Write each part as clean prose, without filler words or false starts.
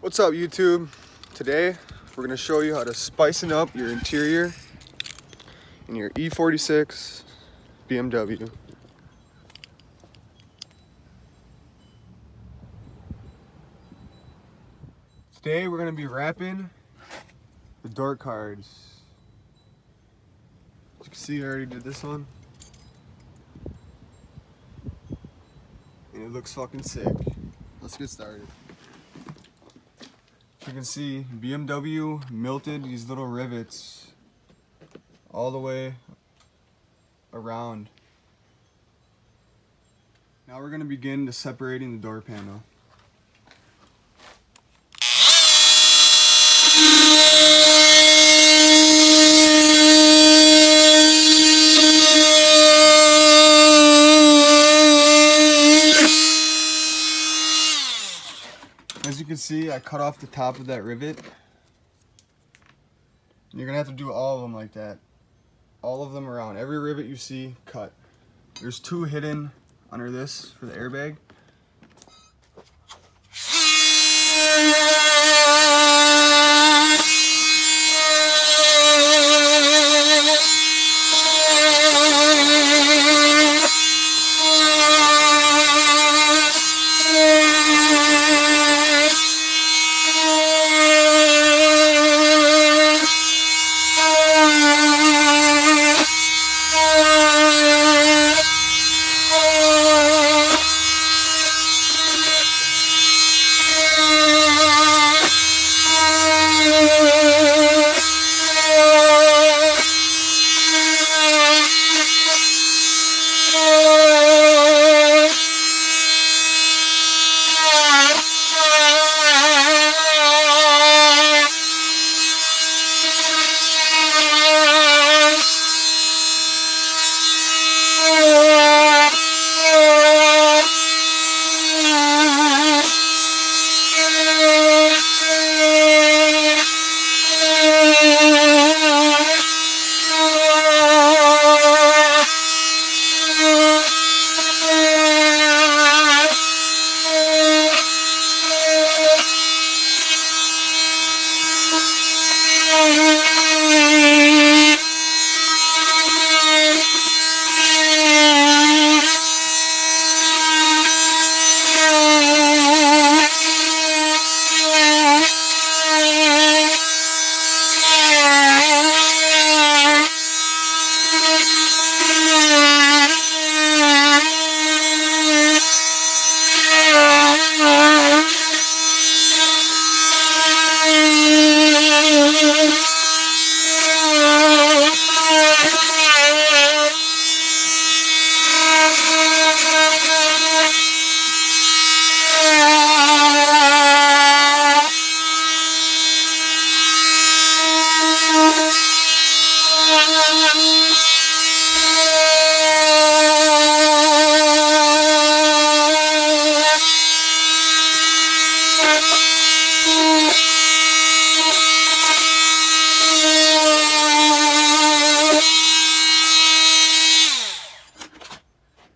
What's up, YouTube? Today we're going to show you how to spicing up your interior in your E46 BMW. Today we're going to be wrapping the door cards. As you can see, I already did this one. And it looks fucking sick. Let's get started. You can see BMW melted these little rivets all the way around. Now we're going to begin to separating the door panel. As you can see, I cut off the top of that rivet. You're gonna have to do all of them like that. All of them around. Every rivet you see, cut. There's two hidden under this for the airbag.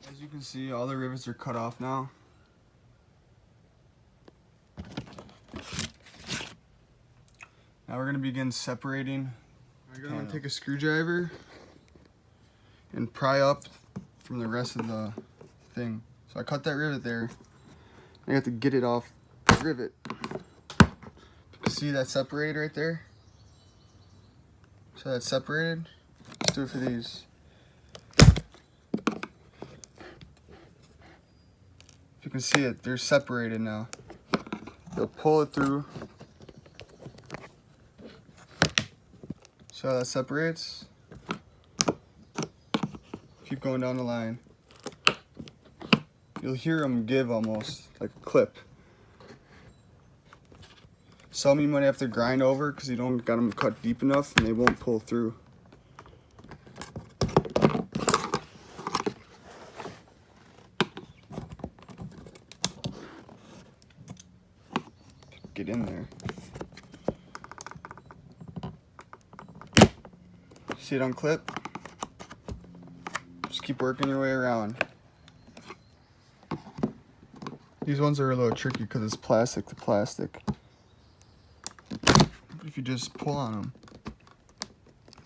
As you can see, all the rivets are cut off now. Now we're going to begin separating. I'm going to take a screwdriver and pry up from the rest of the thing. So I cut that rivet there. I have to get it off the rivet. You see that separated right there? So that's separated. Let's do it for these. You can see it, they're separated now. You'll pull it through. See how that separates? Keep going down the line. You'll hear them give almost, like a clip. Some you might have to grind over because you don't got them cut deep enough and they won't pull through. Get in there. See it unclip? Just keep working your way around. These ones are a little tricky because it's plastic to plastic. if you just pull on them,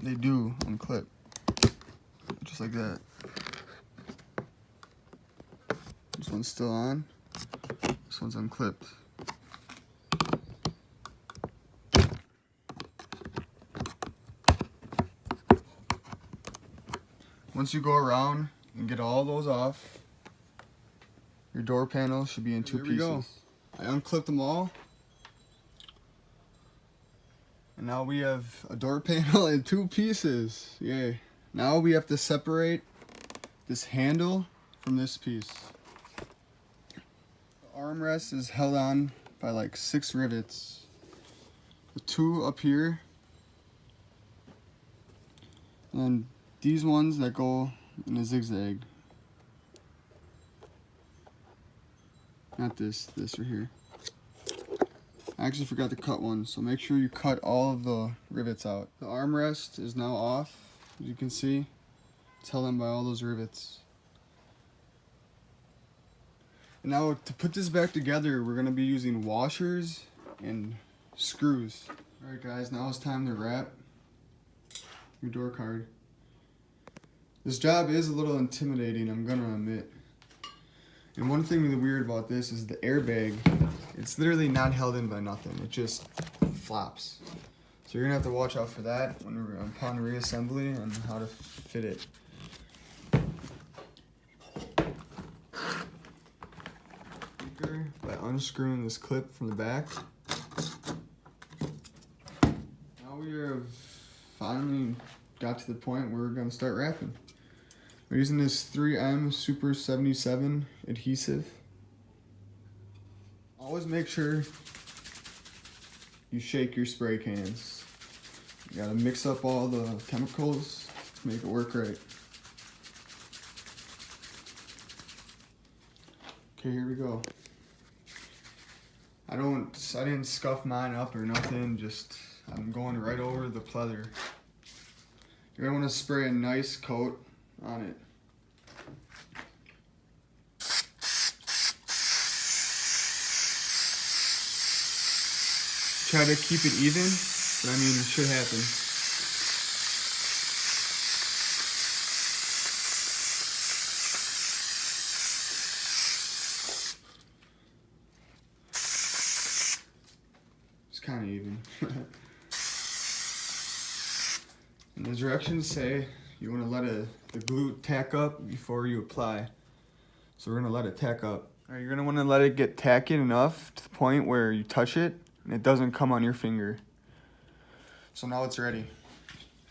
they do unclip, just like that. This one's still on, this one's unclipped. Once you go around and get all those off, your door panel should be in two pieces. Go. I unclipped them all. And now we have a door panel in two pieces. Yay. Now we have to separate this handle from this piece. The armrest is held on by like 6 rivets. The 2 up here. And these ones that go in a zigzag. Not this right here. I actually forgot to cut one, so make sure you cut all of the rivets out. The armrest is now off, as you can see. It's held on by all those rivets. And now to put this back together, we're gonna be using washers and screws. Alright guys, now it's time to wrap your door card. This job is a little intimidating, I'm gonna admit. And one thing that's weird about this is the airbag. It's literally not held in by nothing. It just flops. So you're gonna have to watch out for that when we're upon reassembly and how to fit it. By unscrewing this clip from the back. Now we have finally got to the point where we're gonna start wrapping. We're using this 3M Super 77 adhesive. Always make sure you shake your spray cans. You gotta mix up all the chemicals to make it work right. Okay, here we go. I didn't scuff mine up or nothing, just I'm going right over the pleather. You're gonna wanna spray a nice coat on it. Try to keep it even, but I mean, it should happen. It's kind of even. And the directions say you want to let the glue tack up before you apply. So we're going to let it tack up. All right, you're going to want to let it get tacky enough to the point where you touch it and it doesn't come on your finger. So now it's ready.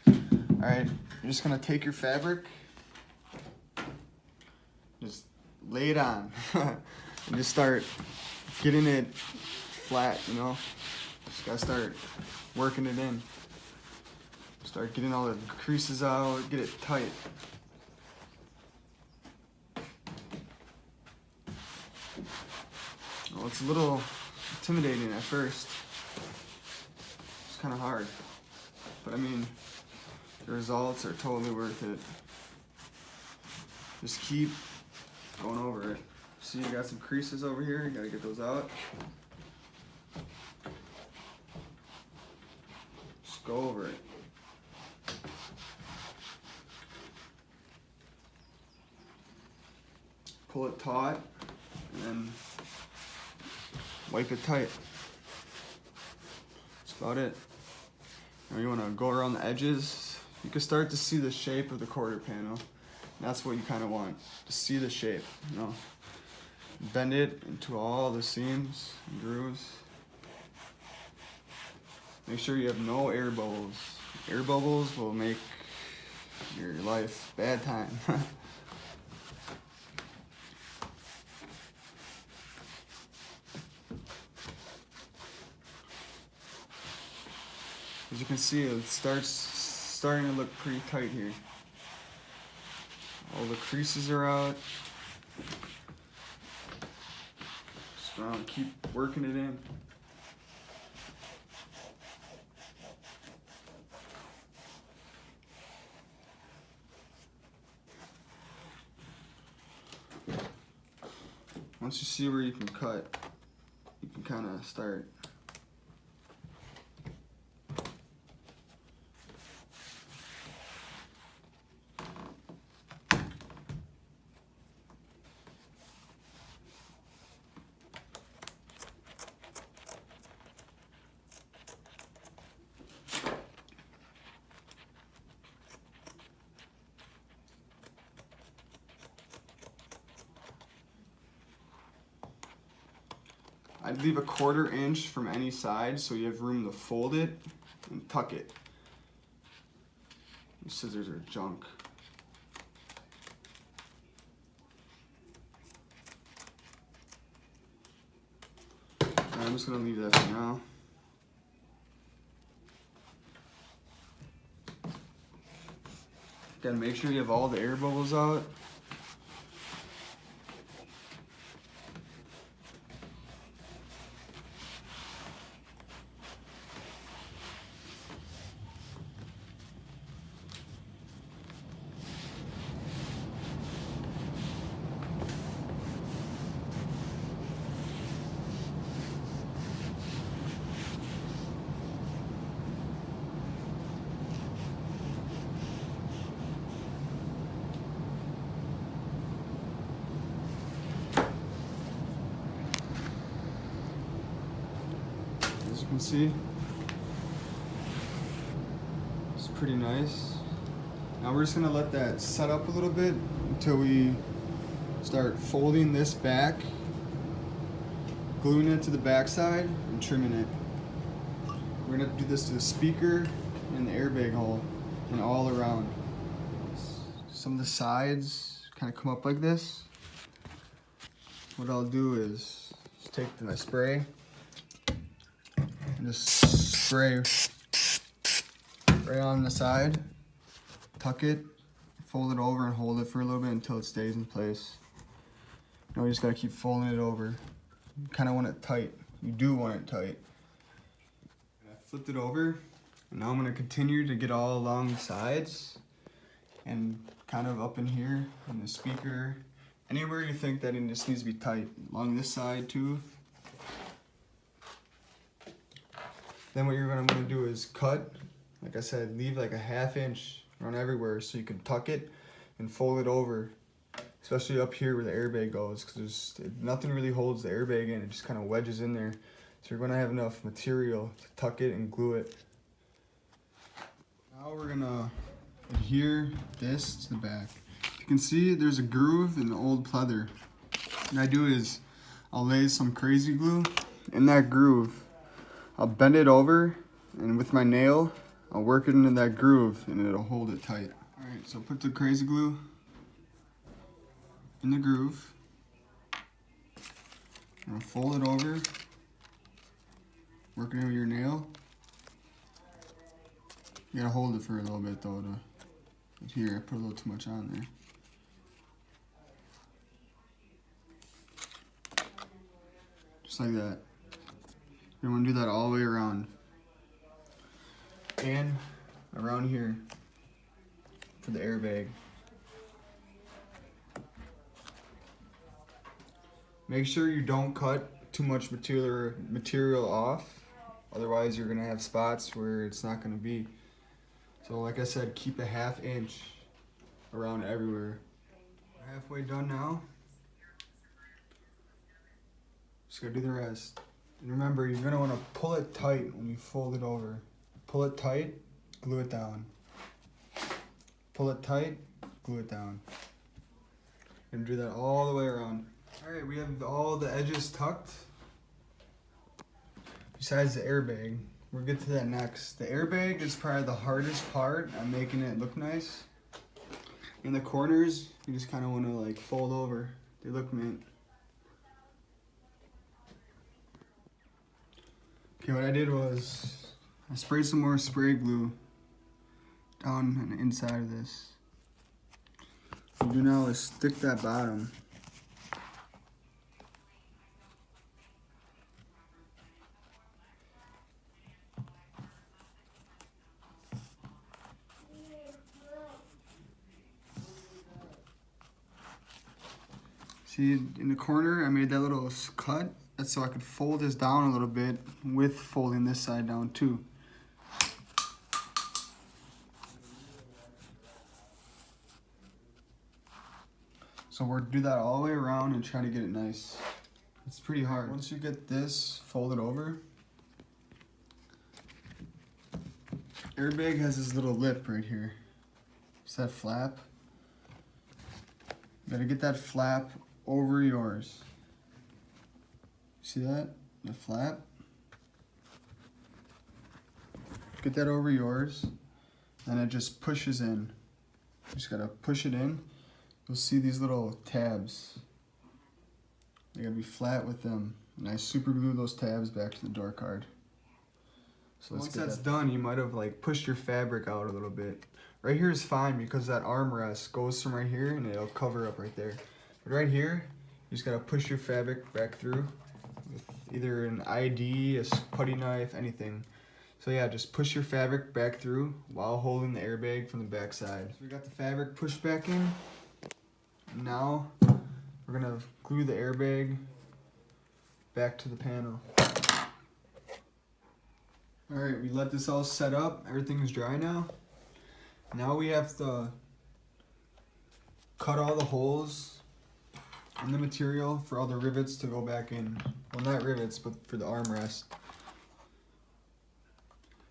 All right, you're just going to take your fabric, just lay it on, and just start getting it flat, you know? Just got to start working it in. Start getting all the creases out, get it tight. Well, it's a little intimidating at first. It's kind of hard. But I mean, the results are totally worth it. Just keep going over it. See, you got some creases over here, you gotta get those out. Just go over it. Pull it taut, and then wipe it tight. That's about it. Now you want to go around the edges. You can start to see the shape of the quarter panel. That's what you kind of want, to see the shape, you know. Bend it into all the seams and grooves. Make sure you have no air bubbles. Air bubbles will make your life bad time. As you can see, it starting to look pretty tight here. All the creases are out. Just want to keep working it in. Once you see where you can cut, you can kind of start I'd leave a 1/4 inch from any side so you have room to fold it and tuck it. These scissors are junk. I'm just gonna leave that for now. Gotta make sure you have all the air bubbles out. As you can see, it's pretty nice. Now we're just gonna let that set up a little bit until we start folding this back, gluing it to the back side, and trimming it. We're gonna do this to the speaker and the airbag hole and all around. Some of the sides kind of come up like this. What I'll do is just take my spray and just spray right on the side, tuck it, fold it over and hold it for a little bit until it stays in place. Now you just gotta keep folding it over. You kinda want it tight. You do want it tight. I flipped it over, and now I'm gonna continue to get all along the sides and kind of up in here in the speaker. Anywhere you think that it just needs to be tight. Along this side too. Then what you're gonna do is cut, like I said, leave like a 1/2 inch around everywhere so you can tuck it and fold it over, especially up here where the airbag goes, because nothing really holds the airbag in, it just kind of wedges in there. So you're gonna have enough material to tuck it and glue it. Now we're gonna adhere this to the back. You can see there's a groove in the old pleather. What I do is I'll lay some crazy glue in that groove. I'll bend it over, and with my nail, I'll work it into that groove, and it'll hold it tight. All right, so put the crazy glue in the groove. I'm gonna fold it over, work it in with your nail. You gotta hold it for a little bit though. Here, I put a little too much on there. Just like that. You want to do that all the way around. And around here for the airbag. Make sure you don't cut too much material off. Otherwise you're going to have spots where it's not going to be. So like I said, keep a 1/2 inch around everywhere. We're halfway done now. Just gotta do the rest. And remember, you're gonna wanna pull it tight when you fold it over. Pull it tight, glue it down. Pull it tight, glue it down. You're gonna do that all the way around. All right, we have all the edges tucked. Besides the airbag, we'll get to that next. The airbag is probably the hardest part on making it look nice. In the corners, you just kind of want to like fold over. They look mint. Okay, what I did was I sprayed some more spray glue down on the inside of this. What you do now is stick that bottom. See, in the corner, I made that little cut. That's so I could fold this down a little bit with folding this side down too. So we're gonna do that all the way around and try to get it nice. It's pretty hard. Once you get this folded over, airbag has this little lip right here. It's that flap. You gotta get that flap over yours. See that? the flap. Get that over yours, and it just pushes in. You just gotta push it in. You'll see these little tabs. They gotta be flat with them. And I super glue those tabs back to the door card. So once that's done, you might have like pushed your fabric out a little bit. Right here is fine because that armrest goes from right here and it'll cover up right there. But right here, you just gotta push your fabric back through with either an ID, a putty knife, anything. So yeah, just push your fabric back through while holding the airbag from the back side. So we got the fabric pushed back in. Now we're gonna glue the airbag back to the panel. Alright, we let this all set up. Everything's dry now. Now we have to cut all the holes in the material for all the rivets to go back in. Well, not rivets, but for the armrest.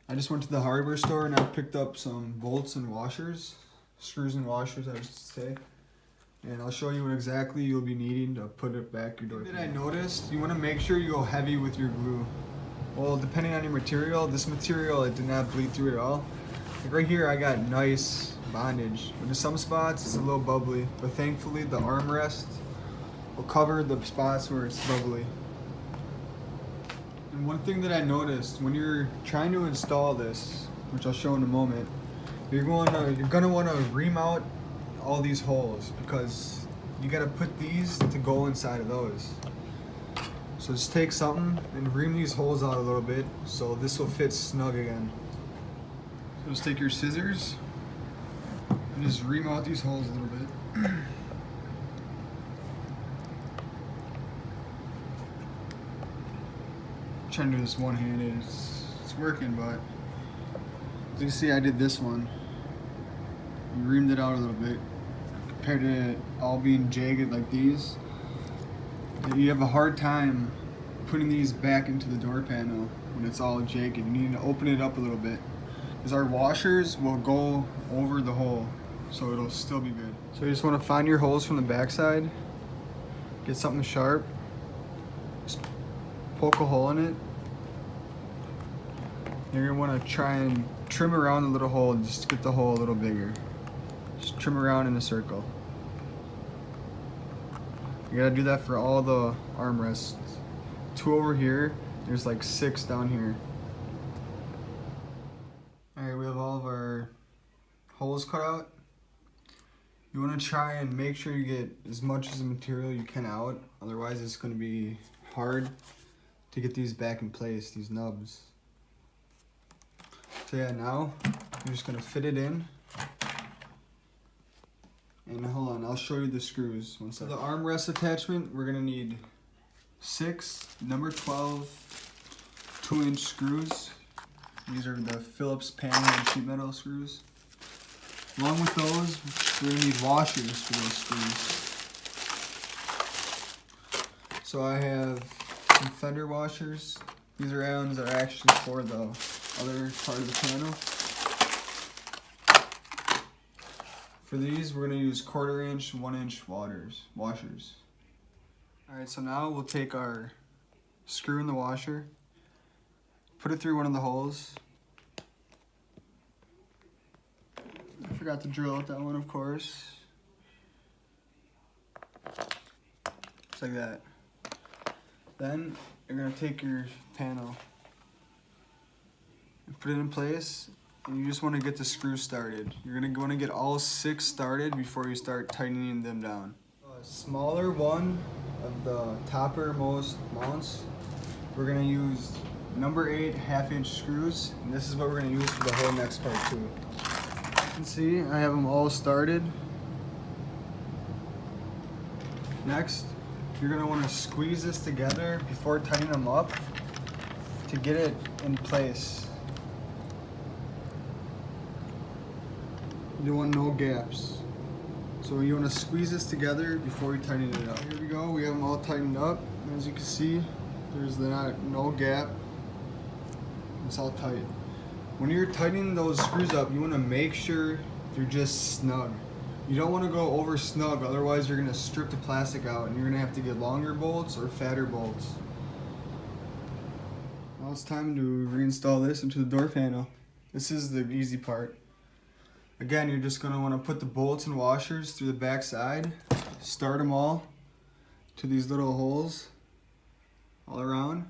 I just went to the hardware store and I picked up some bolts and washers. Screws and washers, I should say. And I'll show you what exactly you'll be needing to put it back your door. Something that I noticed, you want to make sure you go heavy with your glue. Well, depending on your material, this material, it did not bleed through at all. Like right here, I got nice bondage. But in some spots, it's a little bubbly. But thankfully, the armrest will cover the spots where it's bubbly. And one thing that I noticed, when you're trying to install this, which I'll show in a moment, you're gonna want to ream out all these holes because you gotta put these to go inside of those. So just take something and ream these holes out a little bit so this will fit snug again. So just take your scissors and just ream out these holes a little bit. I'm trying to do this one-handed. It's working, but as you can see, I did this one. You reamed it out a little bit. Compared to it all being jagged like these, you have a hard time putting these back into the door panel when it's all jagged. You need to open it up a little bit because our washers will go over the hole, so it'll still be good. So you just want to find your holes from the backside, get something sharp, just poke a hole in it. You're gonna want to try and trim around the little hole just to get the hole a little bigger. Just trim around in a circle. You gotta do that for all the armrests. 2 over here, there's like 6 down here. Alright, we have all of our holes cut out. You wanna try and make sure you get as much of the material you can out, otherwise it's gonna be hard to get these back in place, these nubs. So yeah, now you're just gonna fit it in. And hold on, I'll show you the screws. So the armrest attachment, we're gonna need 6 number 12 2-inch screws. These are the Phillips panel and sheet metal screws. Along with those, we're gonna need washers for those screws. So I have some fender washers. These are ones that are actually for the other part of the panel. For these, we're going to use 1/4 inch, 1 inch washers. Alright, so now we'll take our screw in the washer, put it through one of the holes. I forgot to drill out that one, of course. Just like that. Then you're going to take your panel and put it in place. And you just want to get the screws started. You're going to want to get all 6 started before you start tightening them down. A smaller one of the toppermost mounts, we're going to use number 8 1/2-inch screws. And this is what we're going to use for the whole next part too. You can see I have them all started. Next, you're going to want to squeeze this together before tightening them up to get it in place. You want no gaps. So you want to squeeze this together before you tighten it up. Here we go, we have them all tightened up. And as you can see, there's no gap. It's all tight. When you're tightening those screws up, you want to make sure they're just snug. You don't want to go over snug, otherwise you're going to strip the plastic out and you're going to have to get longer bolts or fatter bolts. Now it's time to reinstall this into the door panel. This is the easy part. Again, you're just going to want to put the bolts and washers through the back side, start them all to these little holes all around,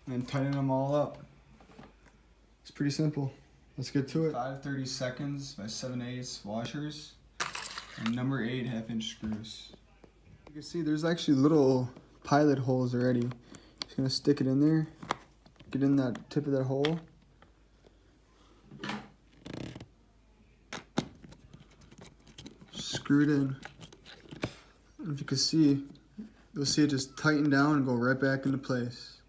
and then tighten them all up. It's pretty simple. Let's get to it. 5 30 seconds by 7/8 washers and number 8 1/2-inch screws. You can see there's actually little pilot holes already. Just gonna stick it in there, get in that tip of that hole. Screw it in. If you can see, you'll see it just tighten down and go right back into place.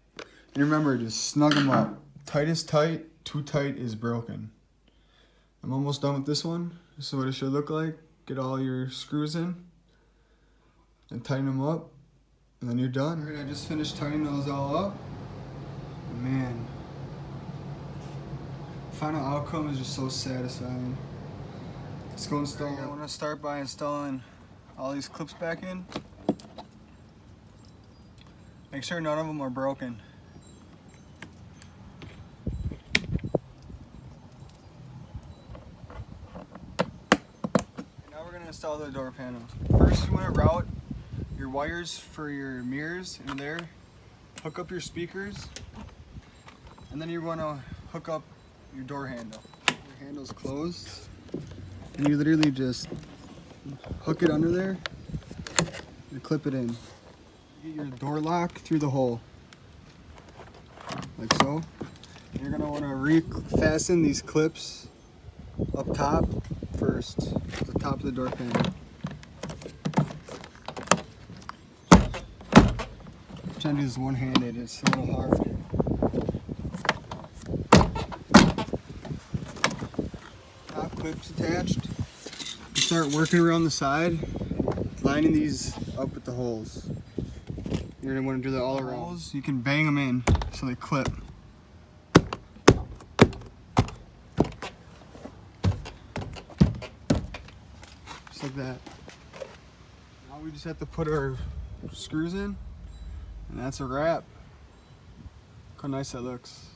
And remember, just snug them up. Tight is tight, too tight is broken. I'm almost done with this one. This is what it should look like. Get all your screws in and tighten them up, and then you're done. All right, I just finished tightening those all up. Man, final outcome is just so satisfying. Let's go install. I want to start by installing all these clips back in. Make sure none of them are broken. Now we're going to install the door panel. First, you want to route your wires for your mirrors in there. Hook up your speakers, and then you want to hook up your door handle. Your handle's closed, and you literally just hook it under there and clip it in. Get your door lock through the hole, like so. You're gonna want to re-fasten these clips up top first, to the top of the door panel. I'm trying to do this one-handed, it's a little hard. Top clips attached. You start working around the side, lining these up with the holes. You're gonna want to do that all around. You can bang them in so they clip. Just like that. Now we just have to put our screws in, and that's a wrap. Look how nice that looks.